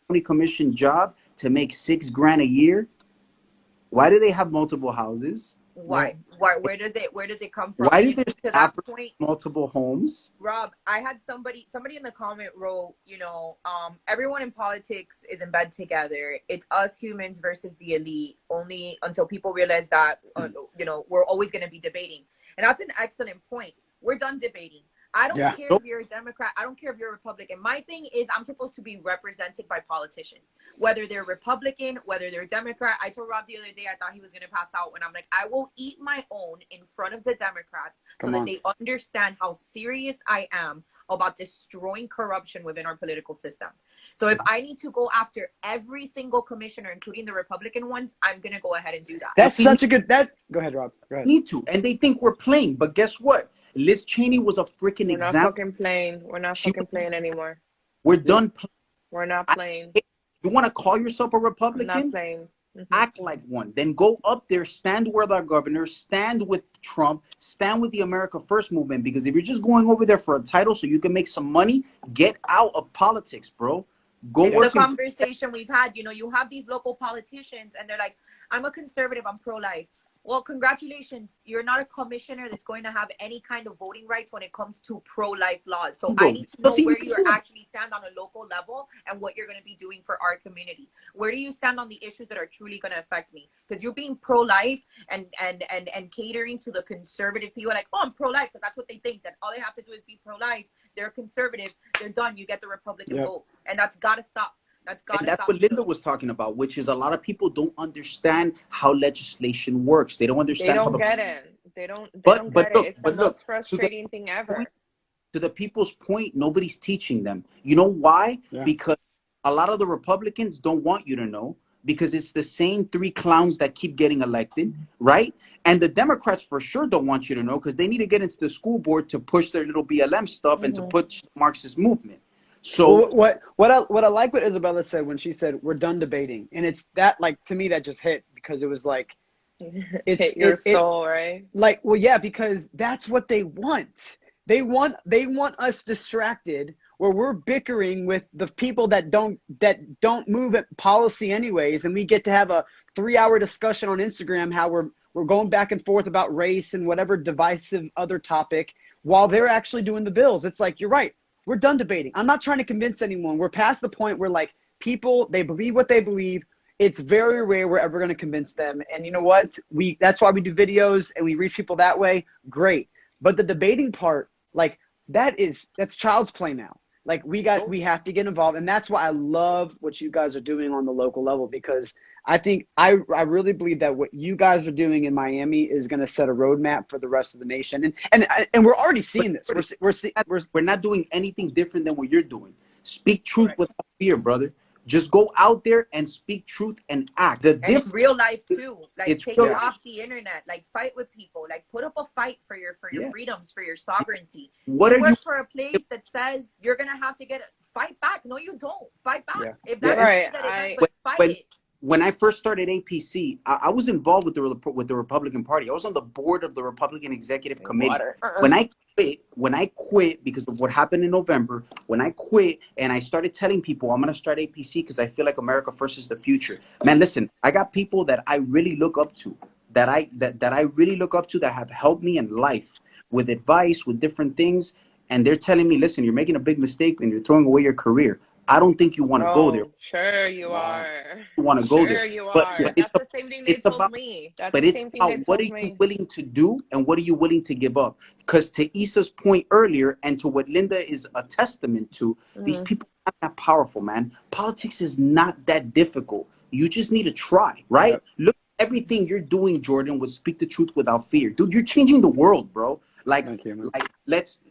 county commission job to make $6,000 a year? Why do they have multiple houses? Why? Where does it come from? Why do they to that point, multiple homes? Rob, I had somebody in the comment wrote, everyone in politics is in bed together. It's us humans versus the elite. Only until people realize that, we're always going to be debating. And that's an excellent point. We're done debating. I don't care if you're a Democrat. I don't care if you're a Republican. My thing is I'm supposed to be represented by politicians, whether they're Republican, whether they're Democrat. I told Rob the other day I thought he was going to pass out when I'm like, I will eat my own in front of the Democrats so that they understand how serious I am about destroying corruption within our political system. So if I need to go after every single commissioner, including the Republican ones, I'm going to go ahead and do that. That's such a good, go ahead, Rob. Go ahead. Need to. And they think we're playing. But guess what? Liz Cheney was a freaking example. We're not fucking playing. We're not fucking playing anymore. We're done playing. We're not playing. You want to call yourself a Republican? We're not playing. Act like one. Then go up there, stand with our governor, stand with Trump, stand with the America First movement. Because if you're just going over there for a title so you can make some money, get out of politics, bro. Go it's work. The conversation we've had. You have these local politicians and they're like, I'm a conservative, I'm pro-life. Well, congratulations. You're not a commissioner that's going to have any kind of voting rights when it comes to pro-life laws. So I need to know where you actually stand on a local level and what you're going to be doing for our community. Where do you stand on the issues that are truly going to affect me? Because you're being pro-life and catering to the conservative people. Like, oh, I'm pro-life, but that's what they think, that all they have to do is be pro-life. They're conservative. They're done. You get the Republican vote. And that's got to stop. That's what Linda was talking about, which is a lot of people don't understand how legislation works. They don't understand. They don't get it. They don't get it. It's the most frustrating thing ever. To the people's point, nobody's teaching them. You know why? Yeah. Because a lot of the Republicans don't want you to know, because it's the same three clowns that keep getting elected, right? And the Democrats for sure don't want you to know, because they need to get into the school board to push their little BLM stuff and to push the Marxist movement. So what I like what Isabella said when she said we're done debating, and it's that, like, to me that just hit, because it was like it's hit your soul, right? Like, well, yeah, because that's what they want. They want us distracted, where we're bickering with the people that don't move at policy anyways, and we get to have a 3-hour discussion on Instagram how we're going back and forth about race and whatever divisive other topic while they're actually doing the bills. It's like, you're right. We're done debating. I'm not trying to convince anyone. We're past the point where, like, people, they believe what they believe. It's very rare we're ever going to convince them. And you know what? That's why we do videos and we reach people that way. Great. But the debating part, like, that's child's play now. Like, we have to get involved. And that's why I love what you guys are doing on the local level, because I think I really believe that what you guys are doing in Miami is going to set a roadmap for the rest of the nation. And we're already seeing this. We're not doing anything different than what you're doing. Speak truth without fear, brother. Just go out there and speak truth and act. And real life too. Like, take it off the internet. Like, fight with people. Like, put up a fight for your freedoms, for your sovereignty. What you are work you for a place that says you're gonna have to fight back? No, you don't. Fight back. Yeah. If that's fight it. When I first started APC, I was involved with the Republican Party. I was on the board of the Republican Executive Committee. When I quit because of what happened in November, when I quit and I started telling people I'm going to start APC because I feel like America First is the future. Man, listen, I got people that I really look up to, that I really look up to, that have helped me in life with advice, with different things. And they're telling me, listen, you're making a big mistake and you're throwing away your career. I don't think you want to go there. Sure you are. You want to go there. Sure you are. That's the same thing they told me. That's the same thing they told me. What are you willing to do and what are you willing to give up? Because to Issa's point earlier and to what Linda is a testament to, these people are not that powerful, man. Politics is not that difficult. You just need to try, right? Yep. Look, everything you're doing, Jordan, was speak the truth without fear. Dude, you're changing the world, bro. Let's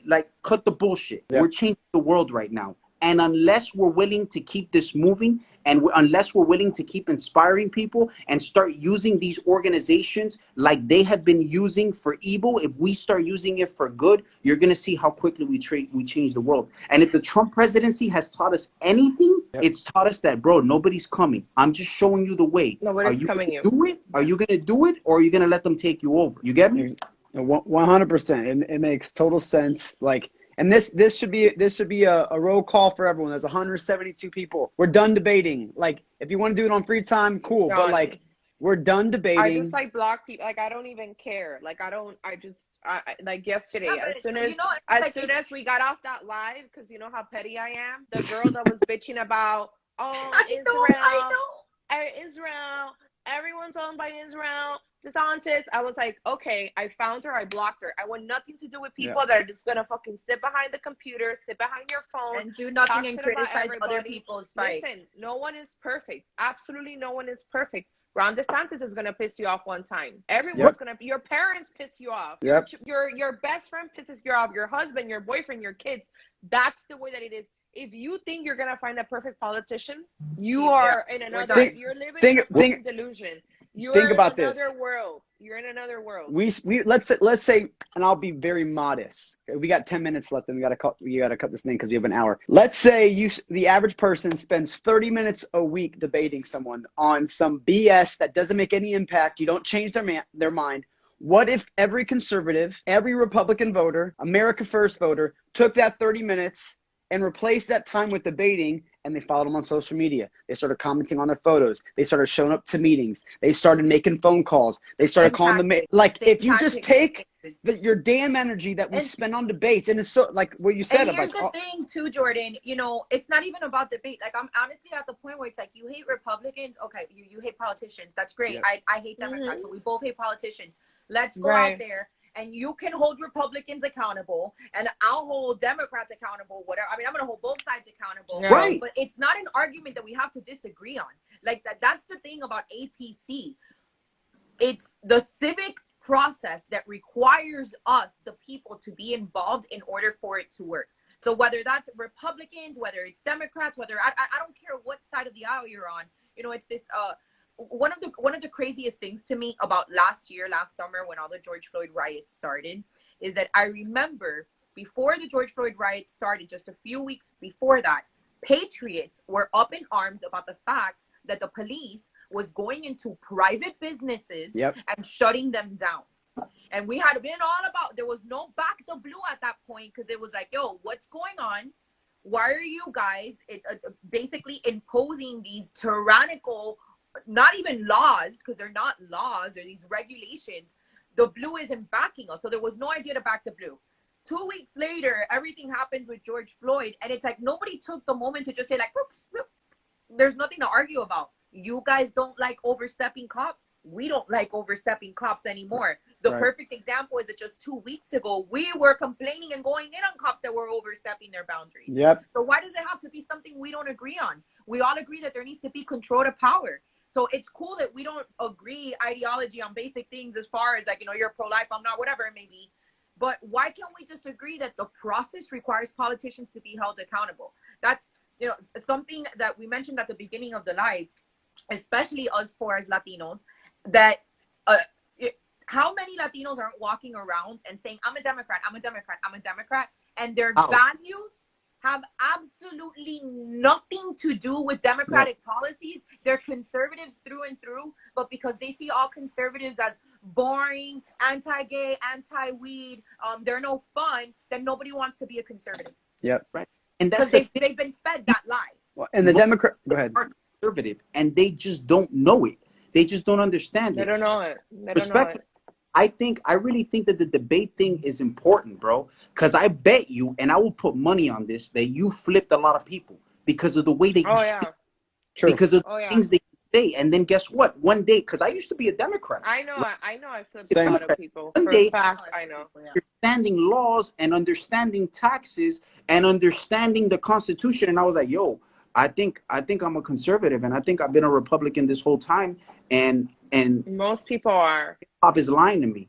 cut the bullshit. Yep. We're changing the world right now. And unless we're willing to keep this moving, and unless we're willing to keep inspiring people and start using these organizations like they have been using for evil, if we start using it for good, you're going to see how quickly we change the world. And if the Trump presidency has taught us anything, it's taught us that, bro, nobody's coming. I'm just showing you the way. Nobody's coming. Do it? Are you going to do it, or are you going to let them take you over? You get me? 100%. It makes total sense. Like, and this should be a roll call for everyone. There's 172 people. We're done debating. Like, if you want to do it on free time, cool. Done. But like, we're done debating. I just like block people. Like, I don't even care. Like, I like yesterday, as soon as we got off that live, because you know how petty I am, the girl that was bitching about, Israel, everyone's owned by Israel, DeSantis. I was like, okay, I found her, I blocked her. I want nothing to do with people that are just gonna fucking sit behind the computer, sit behind your phone, and do nothing and criticize other people's fight. Listen, no one is perfect. Absolutely no one is perfect. Ron DeSantis is gonna piss you off one time. Everyone's gonna. Your parents piss you off. Your best friend pisses you off. Your husband, your boyfriend, your kids. That's the way that it is. If you think you're gonna find a perfect politician, you are in another. You're living in a delusion. Think about this. World. You're in another world. Let's say, and I'll be very modest. We got 10 minutes left, and we gotta cut this thing because we have an hour. Let's say the average person spends 30 minutes a week debating someone on some BS that doesn't make any impact. You don't change their mind. What if every conservative, every Republican voter, America First voter took that 30 minutes and replaced that time with debating, and they followed them on social media? They started commenting on their photos. They started showing up to meetings. They started making phone calls. They started calling them. Like, if you just take your damn energy that we spend on debates, and it's so, like what you said. And here's the thing too, Jordan, you know, it's not even about debate. Like, I'm honestly at the point where it's like, you hate Republicans. Okay, you hate politicians. That's great. Yep. I hate Democrats. So we both hate politicians. Let's go out there. And you can hold Republicans accountable, and I'll hold Democrats accountable, whatever. I mean, I'm going to hold both sides accountable. Right. But it's not an argument that we have to disagree on. Like, that's the thing about APC. It's the civic process that requires us, the people, to be involved in order for it to work. So whether that's Republicans, whether it's Democrats, whether I don't care what side of the aisle you're on, you know, it's this one of the craziest things to me about last summer, when all the George Floyd riots started, is that I remember before the George Floyd riots started, just a few weeks before that, patriots were up in arms about the fact that the police was going into private businesses and shutting them down. And we had been all about, there was no back the blue at that point, because it was like, yo, what's going on? Why are you guys basically imposing these tyrannical, not even laws, because they're not laws, they're these regulations. The blue isn't backing us. So there was no idea to back the blue. 2 weeks later, everything happens with George Floyd, and it's like nobody took the moment to just say, like, whoops, whoop. There's nothing to argue about. You guys don't like overstepping cops. We don't like overstepping cops anymore. The perfect example is that just 2 weeks ago, we were complaining and going in on cops that were overstepping their boundaries. So why does it have to be something we don't agree on? We all agree that there needs to be control of power. So it's cool that we don't agree ideology on basic things, as far as, like, you know, you're pro-life, I'm not, whatever it may be. But why can't we just agree that the process requires politicians to be held accountable? That's, you know, something that we mentioned at the beginning of the live, especially us four as Latinos, that how many Latinos aren't walking around and saying, I'm a Democrat, I'm a Democrat, I'm a Democrat, and their values have absolutely nothing to do with democratic policies. They're conservatives through and through, but because they see all conservatives as boring, anti-gay, anti-weed, they're no fun, then nobody wants to be a conservative. Right. And that's because they've been fed that lie. Well, and the Democrat, go ahead. Are conservative, and they just don't know it. They just don't understand it. They don't know it. They don't know it. I really think that the debate thing is important, bro. Because I bet you, and I will put money on this, that you flipped a lot of people because of the way they speak. True. Because of the things they say. And then guess what? One day, because I used to be a Democrat. I know I flipped a lot of people. One day, fact, I know. Understanding laws and understanding taxes and understanding the Constitution. And I was like, yo, I think I'm a conservative, and I think I've been a Republican this whole time. And most people are. Pop is lying to me.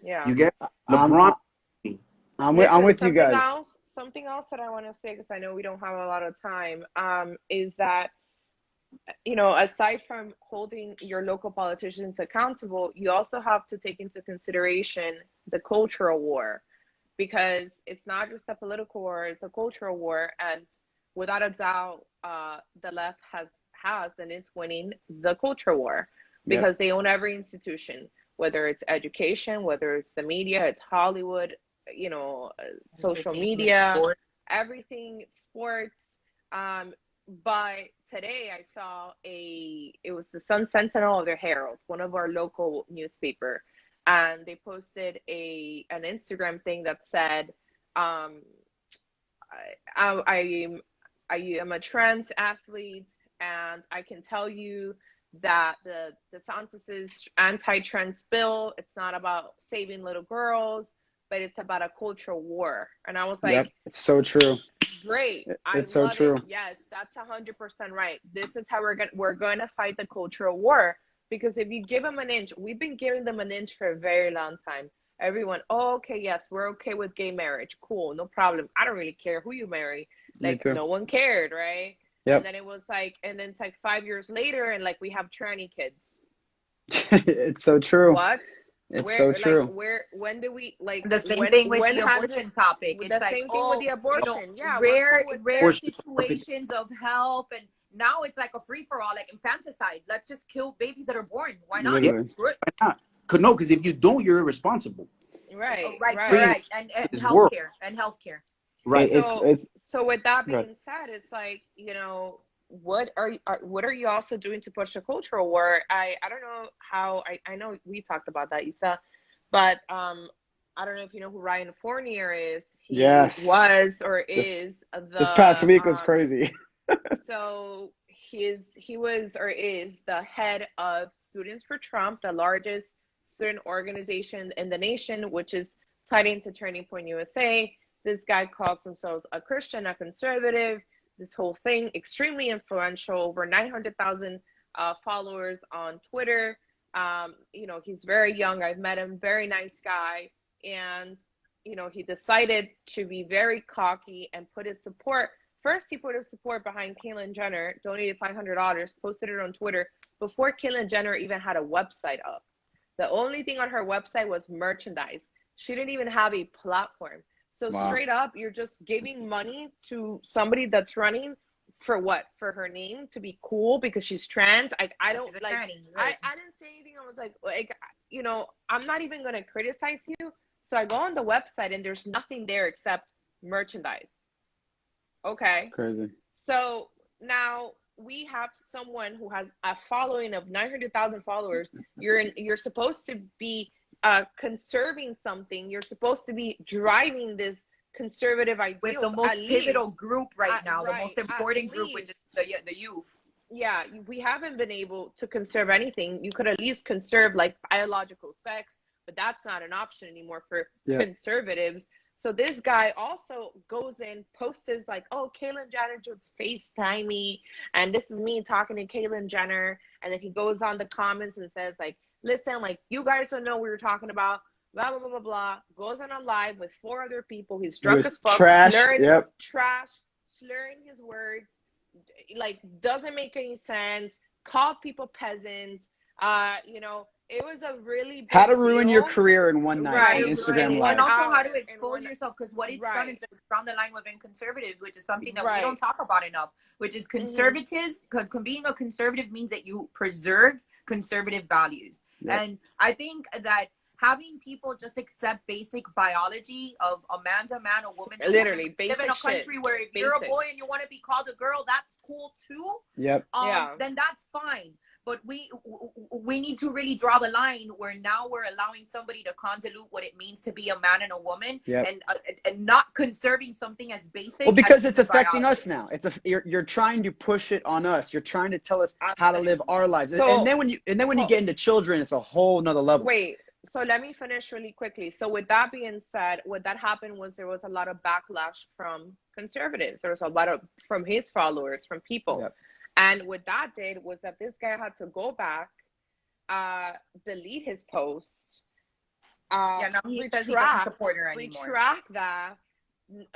Yeah. You get LeBron. I'm with you guys. something else that I want to say, because I know we don't have a lot of time, is that, aside from holding your local politicians accountable, you also have to take into consideration the cultural war, because it's not just a political war, it's a cultural war. And without a doubt, the left has and is winning the culture war, because they own every institution, whether it's education, whether it's the media, it's Hollywood, social media, sport. everything, sports. But today I saw it was the Sun Sentinel of the Herald, one of our local newspaper, and they posted an Instagram thing that said, I am a trans athlete, and I can tell you that the DeSantis's anti-trans bill, it's not about saving little girls, but it's about a cultural war. And I was like, it's so true. Great. It's so true. Yes, that's 100% right. This is how we're going to fight the cultural war, because if you give them an inch, we've been giving them an inch for a very long time. Everyone, oh, okay, yes, we're okay with gay marriage. Cool, no problem. I don't really care who you marry. Like, no one cared, right? Yep. And then it's like 5 years later, and like we have tranny kids. It's so true. What? It's so true. When do we, like, the same thing with the abortion topic? It's the like, same thing with the abortion. Rare situations of help, and now it's like a free for all, like infanticide. Let's just kill babies that are born. Why not? Literally. Why not? No, because if you don't, you're irresponsible. Right. And healthcare. Right. So with that being said, it's like, what are you also doing to push the cultural war? I don't know how. I know we talked about that, Isa, but I don't know if you know who Ryan Fournier is. He was or is this past week was crazy. So he was or is the head of Students for Trump, the largest student organization in the nation, which is tied into Turning Point USA. This guy calls himself a Christian, a conservative. This whole thing, extremely influential, over 900,000 followers on Twitter. He's very young. I've met him, very nice guy. And, he decided to be very cocky and put his support. First, he put his support behind Caitlyn Jenner, donated $500, posted it on Twitter before Caitlyn Jenner even had a website up. The only thing on her website was merchandise. She didn't even have a platform. So straight up, you're just giving money to somebody that's running for what? For her name to be cool because she's trans. I don't like. I didn't say anything. I was like, I'm not even gonna criticize you. So I go on the website and there's nothing there except merchandise. Okay. Crazy. So now we have someone who has a following of 900,000 followers. You're supposed to be conserving something. You're supposed to be driving this conservative ideal with the most pivotal group right now, the most important group, which is the youth. Yeah, we haven't been able to conserve anything. You could at least conserve like biological sex, but that's not an option anymore for conservatives. So this guy also goes in, posts like, oh, Caitlyn Jenner just FaceTime me, and this is me talking to Caitlyn Jenner, and then he goes on the comments and says like, listen, like, you guys don't know what you're talking about, blah, blah, blah, blah, blah. Goes on a live with 4 other people. He's drunk as fuck. Slurring his words. Like, doesn't make any sense. Called people peasants. It was a really big how to ruin deal. your career in one night on Instagram Live. And also how to expose yourself, because what it's done is it's drawn the line within conservatives, which is something that we don't talk about enough, which is conservatives. Being a conservative means that you preserve conservative values. And I think that having people just accept basic biology of a man's a man, a woman's a literally woman. Live in a country where if you're a boy and you want to be called a girl, that's cool too. Then that's fine. But we need to really draw the line where now we're allowing somebody to convolute what it means to be a man and a woman, and not conserving something as basic. Well, because it's affecting us now. You're trying to push it on us. You're trying to tell us how to live our lives. So, and then when you get into children, it's a whole nother level. Wait. So let me finish really quickly. So with that being said, what that happened was there was a lot of backlash from conservatives. There was a lot from his followers, from people. And what that did was that this guy had to go back, delete his post. Now he says he doesn't support her anymore. Retract that,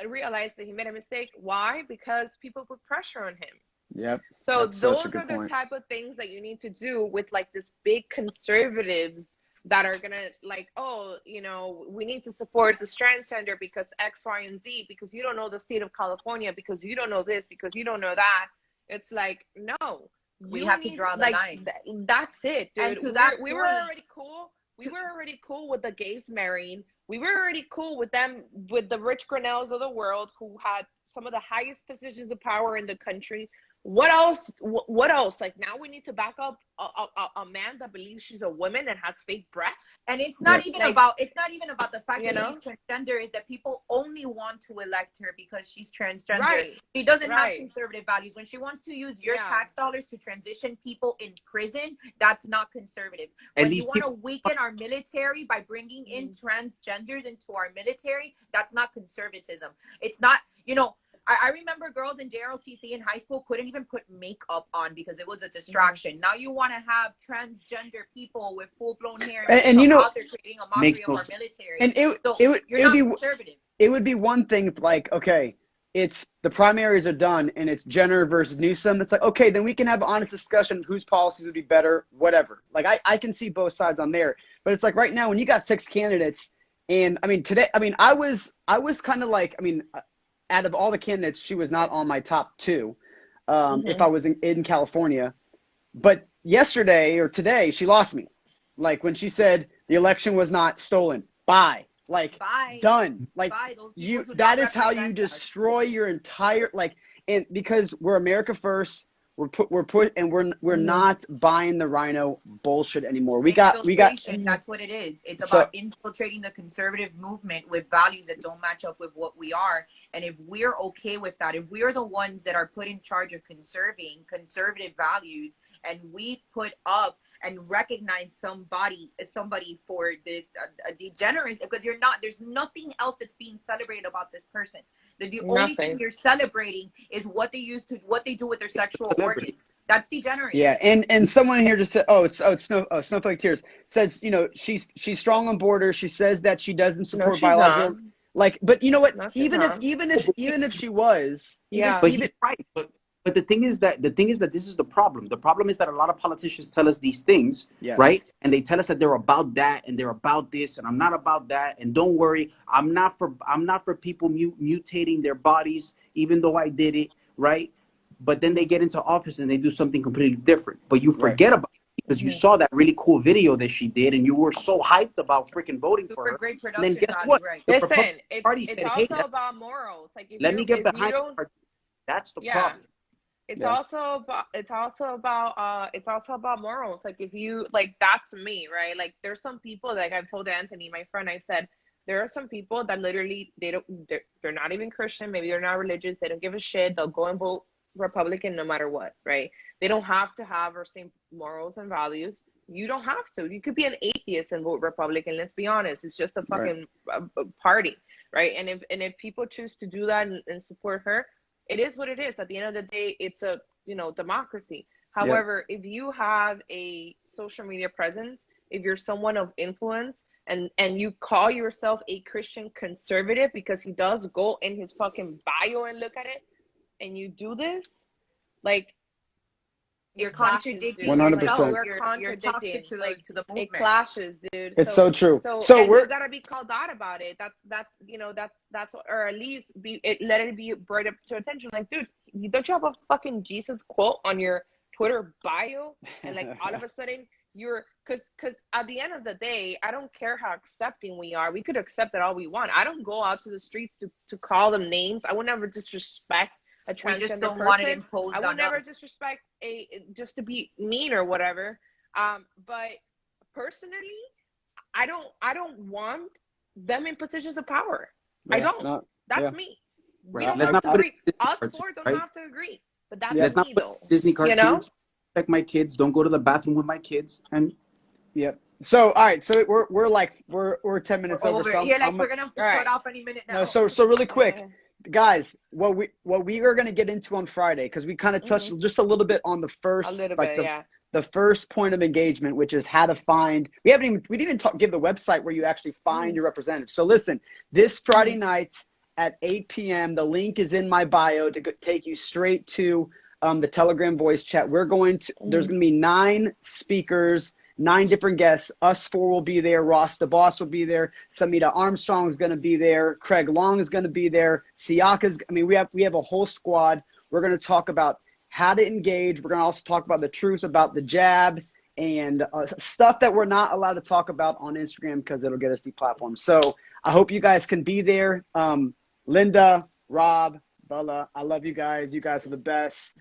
realized that he made a mistake. Why? Because people put pressure on him. Yep. So That's such a those are good the point. type of things that you need to do with like this big conservatives that are gonna like, oh, you know, we need to support the transgender because X, Y, and Z, because you don't know the state of California, because you don't know this, because you don't know that. It's like, no, We you have to need, draw the like, line. that's it, dude. And to that We were point, already cool. We were already cool with the gays marrying. We were already cool with them, with the Rich Grenells of the world who had some of the highest positions of power in the country. What else? What else? Like, now we need to back up a man that believes she's a woman and has fake breasts. and it's not even Like, about, it's not even about the fact you that know? she's transgender, is that people only want to elect her because she's transgender. Right. She doesn't have Right. conservative values. When she wants to use your Yeah. tax dollars to transition people in prison, that's not conservative. And When these you want to people- weaken our military by bringing in transgenders into our military, that's not conservatism. It's not, you know, I remember girls in JROTC in high school couldn't even put makeup on because it was a distraction. Now you want to have transgender people with full-blown hair And you know, out there creating a mockery of our military. And So you're it not would be conservative. it would be one thing if, like, okay, it's the primaries are done and it's Jenner versus Newsom. It's like, okay, then we can have an honest discussion whose policies would be better, whatever. Like, I can see both sides on there. But it's like right now when you got 6 candidates, and I mean today, I mean I was kind of like, I mean, out of all the candidates, she was not on my top 2 if I was in California. But yesterday or today, she lost me. Like when she said the election was not stolen. Bye. Like, Bye. done. Like, Bye. Those people you, do that not is how you represent us. destroy your entire, like, and because we're America first, we're not buying the rhino bullshit anymore. We got, That's what it is. It's So- about infiltrating the conservative movement with values that don't match up with what we are. And if we're okay with that, if we're the ones that are put in charge of conserving conservative values, and we put up and recognize somebody for this degenerate, because there's nothing else that's being celebrated about this person. The only thing you're celebrating is what they do with their sexual organs. That's degeneracy. Yeah, and someone here just said, Snowflake Tears says, you know, she's strong on border. She says that she doesn't support biological. Like, but you know what? No, even if she was, But he's right. But the thing is that this is the problem. The problem is that a lot of politicians tell us these things, right? And they tell us that they're about that and they're about this, and I'm not about that. And don't worry, I'm not for people mutating their bodies, even though I did it, right? But then they get into office and they do something completely different. But you forget about it because you saw that really cool video that she did, and you were so hyped about freaking voting for her. Great production. And then guess value, what? Right. Listen, it's said, also hey, about morals. Like, if let you, me get if behind you don't, her. That's the problem. It's also about morals. Like, if you, like, that's me, right? Like, there's some people, like I've told Anthony, my friend, I said, there are some people that literally, they're not even Christian, maybe they're not religious, they don't give a shit, they'll go and vote Republican no matter what, right? They don't have to have our same morals and values. You don't have to. You could be an atheist and vote Republican. Let's be honest. It's just a fucking party, right? And if people choose to do that and support her, it is what it is. At the end of the day, it's a, you know, democracy. However, if you have a social media presence, if you're someone of influence, and you call yourself a Christian conservative, because he does go in his fucking bio and look at it, and you do this, like, you're contradicting 100%. We're contradicting to the movement. It clashes, dude. It's so true. So we're gotta be called out about it. That's what, or at least let it be brought up to attention. Like, dude, don't you have a fucking Jesus quote on your Twitter bio? And like all of a sudden because at the end of the day, I don't care how accepting we are. We could accept it all we want. I don't go out to the streets to call them names. I would never disrespect a transgender we just don't person. want it imposed I would on never us. disrespect just to be mean or whatever. But personally, I don't want them in positions of power. I don't. That's me. We don't have to agree. Us four don't have to agree. But that's Let's not me, put though. Disney cartoons. You know? Protect my kids. Don't go to the bathroom with my kids. And So all right, so we're 10 minutes We're over. So we're gonna shut off any minute now. No, so really quick, guys, what we are gonna get into on Friday, because we kind of touched just a little bit on the first, the first point of engagement, which is how to find. We didn't even give the website where you actually find your representative. So listen, this Friday night at 8 p.m. The link is in my bio to take you straight to the Telegram voice chat. There's going to be 9 speakers, 9 different guests. Us 4 will be there. Ross the Boss will be there. Samita Armstrong is going to be there. Craig Long is going to be there. Siaka's, we have a whole squad. We're going to talk about how to engage. We're going to also talk about the truth about the jab and stuff that we're not allowed to talk about on Instagram because it'll get us deplatformed. So I hope you guys can be there. Linda, Rob, Bella, I love you guys. You guys are the best.